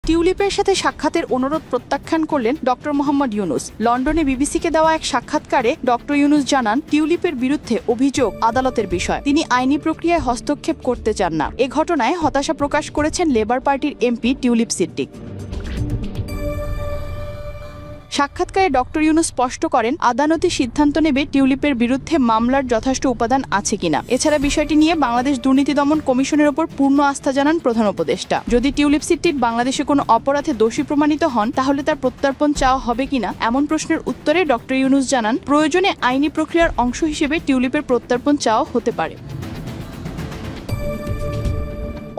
টিউলিপের সাথে সাক্ষাতের অনুরোধ প্রত্যাখ্যান করলেন ডক্টর মোহাম্মদ ইউনুস। লন্ডনে বিবিসিকে দেওয়া এক সাক্ষাৎকারে ডক্টর ইউনুস জানান, টিউলিপের বিরুদ্ধে অভিযোগ আদালতের বিষয়, তিনি আইনি প্রক্রিয়ায় হস্তক্ষেপ করতে চান না। এ ঘটনায় হতাশা প্রকাশ করেছেন লেবার পার্টির এমপি টিউলিপ সিদ্দিক। সাক্ষাৎকারে ডক্টর ইউনুস স্পষ্ট করেন, আদালতে সিদ্ধান্ত নেবে টিউলিপের বিরুদ্ধে মামলার যথেষ্ট উপাদান আছে কিনা। এছাড়া বিষয়টি নিয়ে বাংলাদেশ দুর্নীতি দমন কমিশনের ওপর পূর্ণ আস্থা জানান প্রধান উপদেষ্টা। যদি টিউলিপ সিদ্দিক বাংলাদেশে কোনো অপরাধে দোষী প্রমাণিত হন, তাহলে তার প্রত্যর্পণ চাওয়া হবে কিনা এমন প্রশ্নের উত্তরে ডক্টর ইউনুস জানান, প্রয়োজনে আইনি প্রক্রিয়ার অংশ হিসেবে টিউলিপের প্রত্যর্পণ চাওয়া হতে পারে।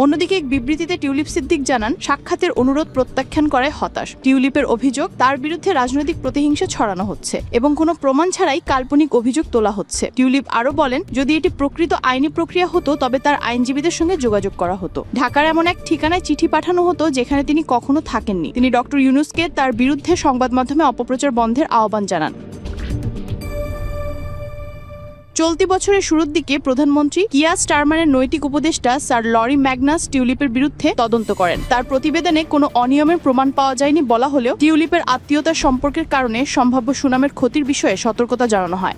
অন্যদিকে এক বিবৃতিতে টিউলিপ সিদ্দিক জানান, সাক্ষাতের অনুরোধ প্রত্যাখ্যান করায় হতাশ। টিউলিপের অভিযোগ, তার বিরুদ্ধে রাজনৈতিক প্রতিহিংসা ছড়ানো হচ্ছে এবং কোনো প্রমাণ ছাড়াই কাল্পনিক অভিযোগ তোলা হচ্ছে। টিউলিপ আরও বলেন, যদি এটি প্রকৃত আইনি প্রক্রিয়া হতো তবে তার আইনজীবীদের সঙ্গে যোগাযোগ করা হতো। ঢাকার এমন এক ঠিকানায় চিঠি পাঠানো হতো যেখানে তিনি কখনো থাকেননি। তিনি ডক্টর ইউনুসকে তার বিরুদ্ধে সংবাদ মাধ্যমে অপপ্রচার বন্ধের আহ্বান জানান। চলতি বছরের শুরুর দিকে প্রধানমন্ত্রী কিয়ার স্টারমারের নৈতিক উপদেষ্টা স্যার লরি ম্যাগনাস টিউলিপের বিরুদ্ধে তদন্ত করেন। তার প্রতিবেদনে কোনো অনিয়মের প্রমাণ পাওয়া যায়নি বলা হলেও টিউলিপের আত্মীয়তার সম্পর্কের কারণে সম্ভাব্য সুনামের ক্ষতির বিষয়ে সতর্কতা জানানো হয়।